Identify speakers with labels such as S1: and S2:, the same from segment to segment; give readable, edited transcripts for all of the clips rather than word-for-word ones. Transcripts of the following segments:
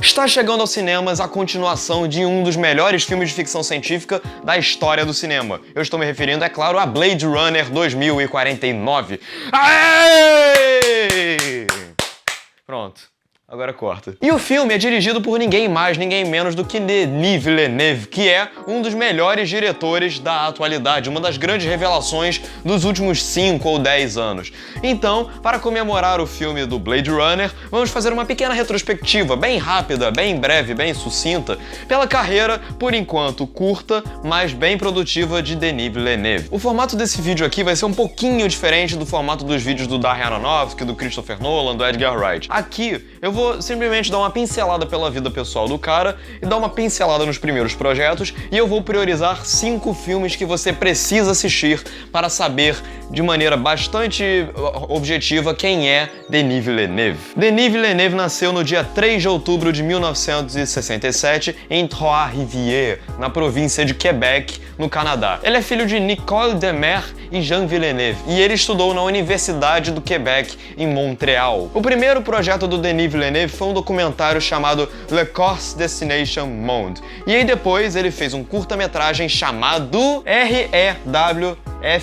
S1: Está chegando aos cinemas a continuação de um dos melhores filmes de ficção científica da história do cinema. Eu estou me referindo, é claro, a Blade Runner 2049. Aê! Pronto. Agora corta. E o filme é dirigido por ninguém mais, ninguém menos do que Denis Villeneuve, que é um dos melhores diretores da atualidade, uma das grandes revelações dos últimos 5 ou 10 anos. Então, para comemorar o filme do Blade Runner, vamos fazer uma pequena retrospectiva, bem rápida, bem breve, bem sucinta, pela carreira, por enquanto curta, mas bem produtiva de Denis Villeneuve. O formato desse vídeo aqui vai ser um pouquinho diferente do formato dos vídeos do Darren Aronofsky, do Christopher Nolan, do Edgar Wright. Aqui, eu vou simplesmente dar uma pincelada pela vida pessoal do cara e dar uma pincelada nos primeiros projetos, e eu vou priorizar 5 filmes que você precisa assistir para saber de maneira bastante objetiva quem é Denis Villeneuve. Denis Villeneuve nasceu no dia 3 de outubro de 1967 em Trois-Rivières, na província de Quebec, no Canadá. Ele é filho de Nicole Demers e Jean Villeneuve, e ele estudou na Universidade do Quebec, em Montreal. O primeiro projeto do Denis Villeneuve foi um documentário chamado Le Corse Destination Monde. E aí depois ele fez um curta-metragem chamado REWFFWD.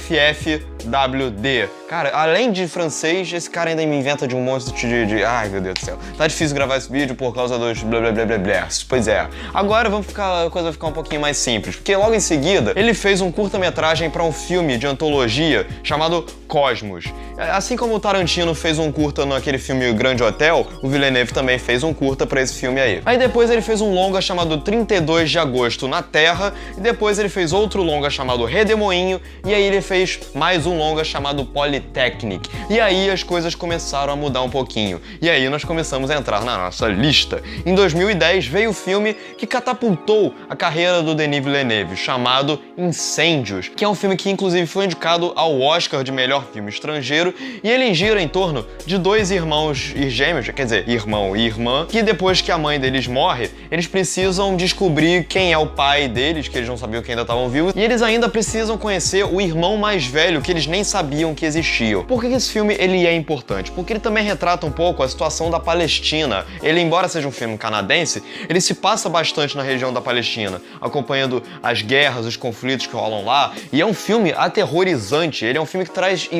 S1: Cara, além de francês, esse cara ainda me inventa de um monte de... Ai, meu Deus do céu. Tá difícil gravar esse vídeo por causa dos blá blá blá blá blá. Pois é. Agora a coisa vai ficar um pouquinho mais simples, porque logo em seguida ele fez um curta-metragem para um filme de antologia chamado Cosmos. Assim como o Tarantino fez um curta naquele filme Grande Hotel, o Villeneuve também fez um curta pra esse filme aí. Aí depois ele fez um longa chamado 32 de Agosto na Terra, e depois ele fez outro longa chamado Redemoinho, e aí ele fez mais um longa chamado Polytechnic. E aí as coisas começaram a mudar um pouquinho. E aí nós começamos a entrar na nossa lista. Em 2010 veio o filme que catapultou a carreira do Denis Villeneuve, chamado Incêndios, que é um filme que inclusive foi indicado ao Oscar de melhor filme estrangeiro, e ele gira em torno de 2 irmãos e gêmeos, quer dizer, irmão e irmã, que depois que a mãe deles morre, eles precisam descobrir quem é o pai deles, que eles não sabiam que ainda estavam vivos, e eles ainda precisam conhecer o irmão mais velho, que eles nem sabiam que existia. Por que esse filme ele é importante? Porque ele também retrata um pouco a situação da Palestina. Ele, embora seja um filme canadense, ele se passa bastante na região da Palestina, acompanhando as guerras, os conflitos que rolam lá, e é um filme aterrorizante. Ele é um filme que traz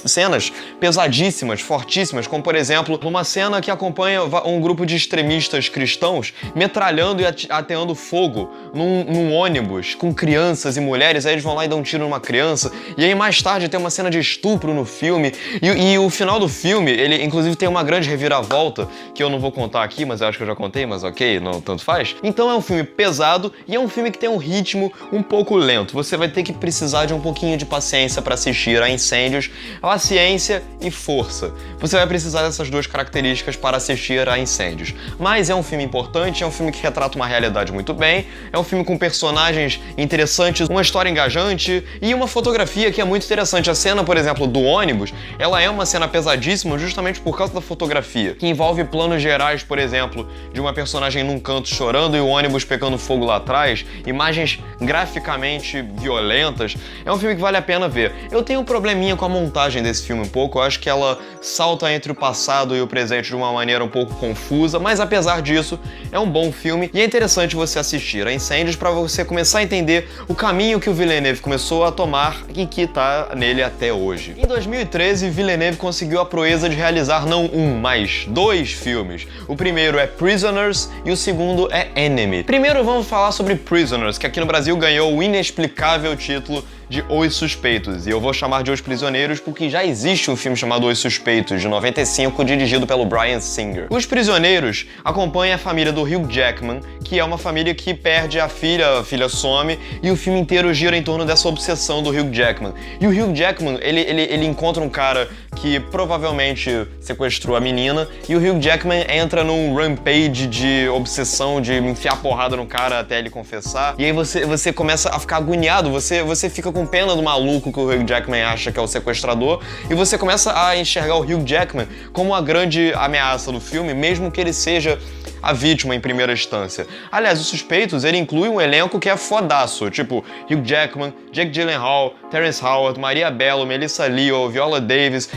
S1: cenas pesadíssimas, fortíssimas, como por exemplo, uma cena que acompanha um grupo de extremistas cristãos metralhando e ateando fogo num ônibus com crianças e mulheres. Aí eles vão lá e dão um tiro numa criança, e aí mais tarde tem uma cena de estupro no filme, e o final do filme, ele inclusive tem uma grande reviravolta, que eu não vou contar aqui, mas eu acho que eu já contei, mas ok, não tanto faz. Então é um filme pesado, e é um filme que tem um ritmo um pouco lento. Você vai ter que precisar de um pouquinho de paciência para assistir a Incêndios, paciência e força. Você vai precisar dessas 2 características para assistir a Incêndios. Mas é um filme importante, é um filme que retrata uma realidade muito bem, é um filme com personagens interessantes, uma história engajante e uma fotografia que é muito interessante. A cena, por exemplo, do ônibus, ela é uma cena pesadíssima justamente por causa da fotografia, que envolve planos gerais, por exemplo, de uma personagem num canto chorando e o ônibus pegando fogo lá atrás, imagens graficamente violentas. É um filme que vale a pena ver. Eu tenho um probleminha com a montagem desse filme um pouco, eu acho que ela salta entre o passado e o presente de uma maneira um pouco confusa, mas apesar disso, é um bom filme e é interessante você assistir a Incêndios para você começar a entender o caminho que o Villeneuve começou a tomar e que tá nele até hoje. Em 2013, Villeneuve conseguiu a proeza de realizar não um, mas 2 filmes. O primeiro é Prisoners e o segundo é Enemy. Primeiro vamos falar sobre Prisoners, que aqui no Brasil ganhou o inexplicável título de Os Suspeitos, e eu vou chamar de Os Prisioneiros porque já existe um filme chamado Os Suspeitos, de 95, dirigido pelo Bryan Singer. Os Prisioneiros acompanham a família do Hugh Jackman, que é uma família que perde a filha some, e o filme inteiro gira em torno dessa obsessão do Hugh Jackman. E o Hugh Jackman, ele encontra um cara que provavelmente sequestrou a menina, e o Hugh Jackman entra num rampage de obsessão, de enfiar porrada no cara até ele confessar, e aí você começa a ficar agoniado, você fica com pena do maluco que o Hugh Jackman acha que é o sequestrador, e você começa a enxergar o Hugh Jackman como a grande ameaça do filme, mesmo que ele seja a vítima em primeira instância. Aliás, Os Suspeitos, ele inclui um elenco que é fodaço, tipo Hugh Jackman, Jake Gyllenhaal, Terrence Howard, Maria Bello, Melissa Leo, Viola Davis.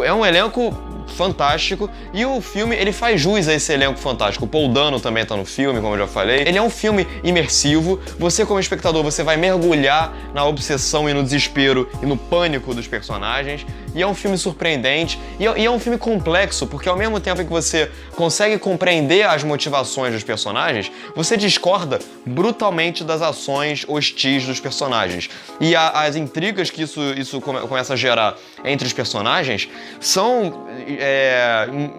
S1: É um elenco fantástico, e o filme ele faz jus a esse elenco fantástico. O Paul Dano também tá no filme, como eu já falei. Ele é um filme imersivo. Você, como espectador, você vai mergulhar na obsessão e no desespero e no pânico dos personagens. E é um filme surpreendente, e é um filme complexo, porque ao mesmo tempo que você consegue compreender as motivações dos personagens, você discorda brutalmente das ações hostis dos personagens. E as intrigas que isso começa a gerar entre os personagens são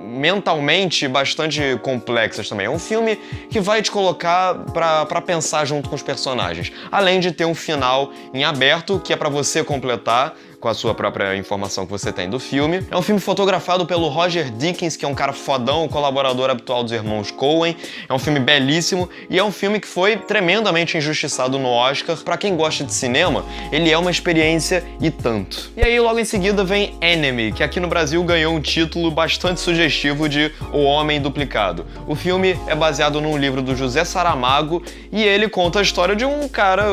S1: mentalmente bastante complexas também. É um filme que vai te colocar pra pensar junto com os personagens, além de ter um final em aberto, que é pra você completar com a sua própria informação que você tem do filme. É um filme fotografado pelo Roger Deakins, que é um cara fodão, colaborador habitual dos irmãos Coen. É um filme belíssimo, e é um filme que foi tremendamente injustiçado no Oscar. Pra quem gosta de cinema, ele é uma experiência e tanto. E aí, logo em seguida, vem Enemy, que aqui no Brasil ganhou um título bastante sugestivo de O Homem Duplicado. O filme é baseado num livro do José Saramago, e ele conta a história de um cara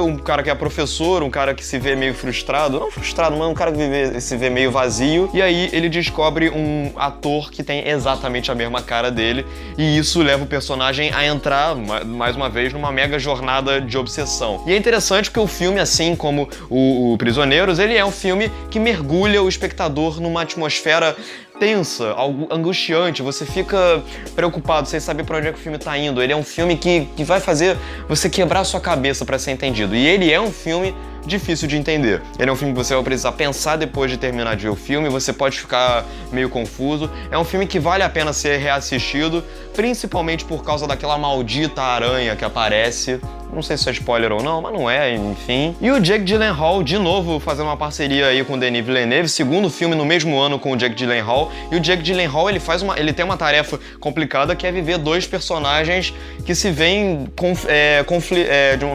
S1: que é professor, um cara que se vê meio frustrado, não frustrado, mas um cara que se vê meio vazio, e aí ele descobre um ator que tem exatamente a mesma cara dele, e isso leva o personagem a entrar, mais uma vez, numa mega jornada de obsessão. E é interessante porque o filme, assim como o Prisioneiros, ele é um filme que mergulha o espectador numa atmosfera tensa, algo angustiante, você fica preocupado sem saber pra onde é que o filme tá indo. Ele é um filme que vai fazer você quebrar sua cabeça pra ser entendido. E ele é um filme difícil de entender. Ele é um filme que você vai precisar pensar depois de terminar de ver o filme, você pode ficar meio confuso. É um filme que vale a pena ser reassistido, principalmente por causa daquela maldita aranha que aparece. Não sei se é spoiler ou não, mas não é, enfim. E o Jake Gyllenhaal, de novo, fazendo uma parceria aí com o Denis Villeneuve, segundo filme no mesmo ano com o Jake Gyllenhaal. E o Jake Gyllenhaal, ele tem uma tarefa complicada, que é viver dois personagens que se veem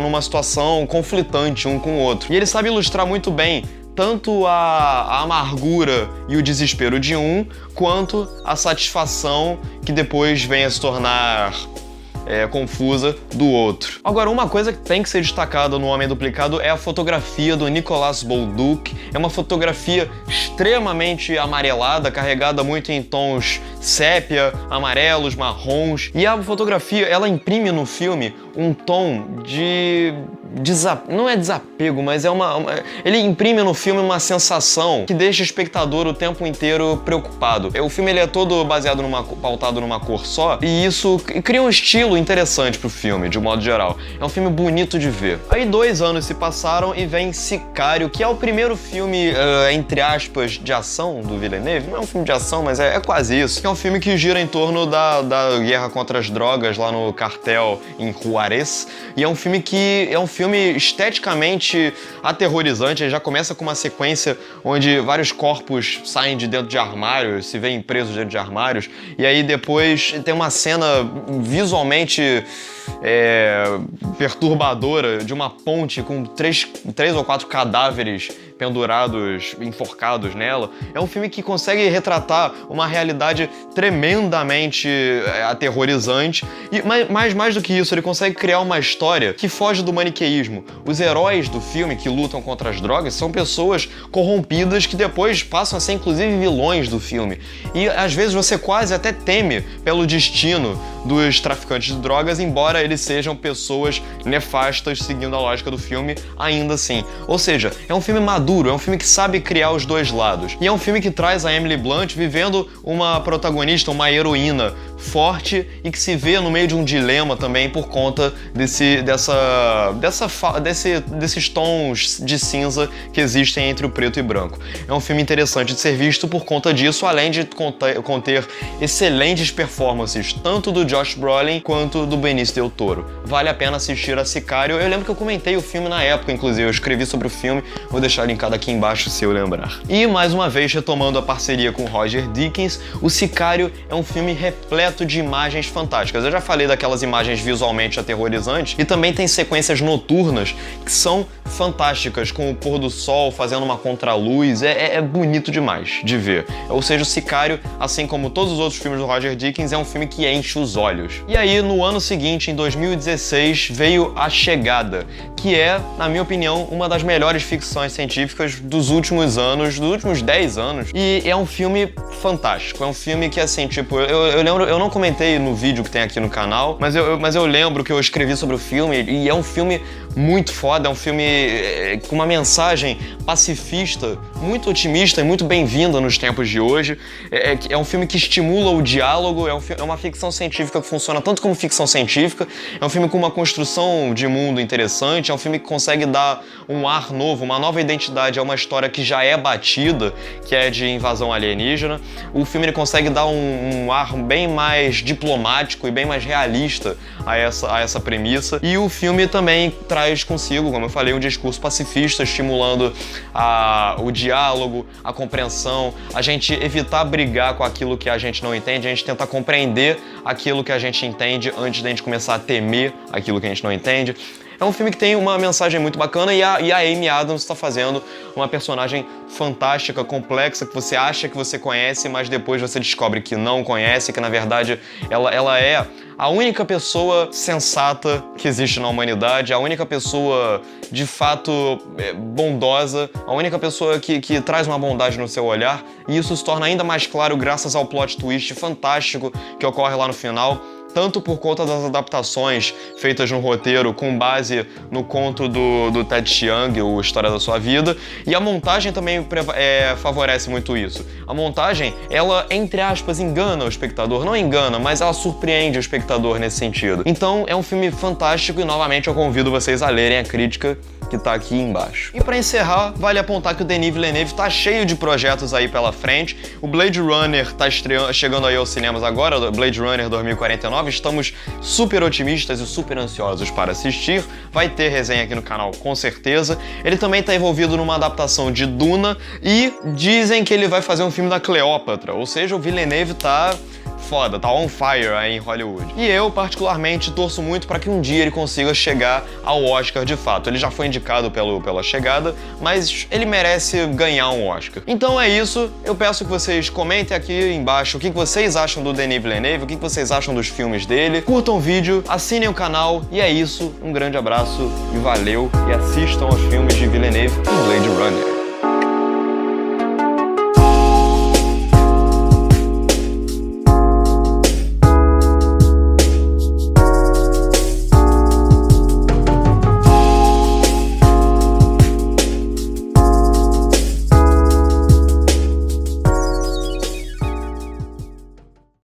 S1: numa situação conflitante um com o outro. E ele sabe ilustrar muito bem tanto a amargura e o desespero de um, quanto a satisfação que depois vem a se tornar confusa do outro. Agora, uma coisa que tem que ser destacada no Homem Duplicado é a fotografia do Nicolas Bolduc. É uma fotografia extremamente amarelada, carregada muito em tons sépia, amarelos, marrons. E a fotografia, ela imprime no filme um tom de não é desapego, mas ele imprime no filme uma sensação que deixa o espectador o tempo inteiro preocupado. O filme ele é todo baseado pautado numa cor só, e isso cria um estilo interessante pro filme, de um modo geral. É um filme bonito de ver. Aí 2 anos se passaram e vem Sicário, que é o primeiro filme, entre aspas, de ação do Villeneuve. Não é um filme de ação, mas é quase isso. É um filme que gira em torno da guerra contra as drogas lá no cartel em Juarez. E é um filme esteticamente aterrorizante. Ele já começa com uma sequência onde vários corpos saem de dentro de armários, se veem presos dentro de armários, e aí depois tem uma cena visualmente perturbadora de uma ponte com 3 ou 4 cadáveres pendurados, enforcados nela. É um filme que consegue retratar uma realidade tremendamente aterrorizante, mas mais do que isso, ele consegue criar uma história que foge do maniqueísmo. Os heróis do filme que lutam contra as drogas são pessoas corrompidas que depois passam a ser inclusive vilões do filme. E às vezes você quase até teme pelo destino dos traficantes de drogas, embora eles sejam pessoas nefastas seguindo a lógica do filme ainda assim. Ou seja, é um filme maduro, é um filme que sabe criar os dois lados. E é um filme que traz a Emily Blunt vivendo uma protagonista, uma heroína forte e que se vê no meio de um dilema também por conta desses tons de cinza que existem entre o preto e branco. É um filme interessante de ser visto por conta disso, além de conter excelentes performances, tanto do Josh Brolin quanto do Benicio del Toro. Vale a pena assistir a Sicário. Eu lembro que eu comentei o filme na época, inclusive, eu escrevi sobre o filme, vou deixar linkado aqui embaixo se eu lembrar. E, mais uma vez, retomando a parceria com Roger Deakins, o Sicário é um filme repleto repleto de imagens fantásticas. Eu já falei daquelas imagens visualmente aterrorizantes, e também tem sequências noturnas que são fantásticas, com o pôr do sol fazendo uma contraluz. É bonito demais de ver. Ou seja, o Sicário, assim como todos os outros filmes do Roger Deakins, é um filme que enche os olhos. E aí, no ano seguinte, em 2016, veio A Chegada, que é, na minha opinião, uma das melhores ficções científicas dos últimos anos, dos últimos 10 anos. E é um filme fantástico. É um filme que, assim, tipo, eu lembro, eu não comentei no vídeo que tem aqui no canal, mas eu lembro que eu escrevi sobre o filme, e é um filme muito foda, é um filme com uma mensagem pacifista, muito otimista e muito bem-vinda nos tempos de hoje. É um filme que estimula o diálogo, é uma ficção científica que funciona tanto como ficção científica, é um filme com uma construção de mundo interessante, é um filme que consegue dar um ar novo, uma nova identidade a uma história que já é batida, que é de invasão alienígena. O filme ele consegue dar um ar bem mais diplomático e bem mais realista a essa premissa. E o filme também traz consigo, como eu falei, um discurso pacifista, estimulando o diálogo, a compreensão, a gente evitar brigar com aquilo que a gente não entende, a gente tentar compreender aquilo que a gente entende antes da gente começar a temer aquilo que a gente não entende. É um filme que tem uma mensagem muito bacana, e a Amy Adams está fazendo uma personagem fantástica, complexa, que você acha que você conhece, mas depois você descobre que não conhece, que na verdade ela é a única pessoa sensata que existe na humanidade, a única pessoa de fato bondosa, a única pessoa que traz uma bondade no seu olhar, e isso se torna ainda mais claro graças ao plot twist fantástico que ocorre lá no final, tanto por conta das adaptações feitas no roteiro com base no conto do Ted Chiang, o História da Sua Vida, e a montagem também favorece muito isso. A montagem, ela, entre aspas, engana o espectador, não engana, mas ela surpreende o espectador nesse sentido. Então é um filme fantástico, e novamente eu convido vocês a lerem a crítica que tá aqui embaixo. E para encerrar, vale apontar que o Denis Villeneuve tá cheio de projetos aí pela frente. O Blade Runner tá chegando aí aos cinemas agora, Blade Runner 2049. Estamos super otimistas e super ansiosos para assistir. Vai ter resenha aqui no canal, com certeza. Ele também tá envolvido numa adaptação de Duna, e dizem que ele vai fazer um filme da Cleópatra, ou seja, o Villeneuve tá foda, tá on fire aí em Hollywood. E eu, particularmente, torço muito para que um dia ele consiga chegar ao Oscar de fato. Ele já foi indicado pela Chegada, mas ele merece ganhar um Oscar. Então é isso, eu peço que vocês comentem aqui embaixo o que vocês acham do Denis Villeneuve, o que vocês acham dos filmes dele, curtam o vídeo, assinem o canal, e é isso, um grande abraço e valeu, e assistam aos filmes de Villeneuve e Blade Runner.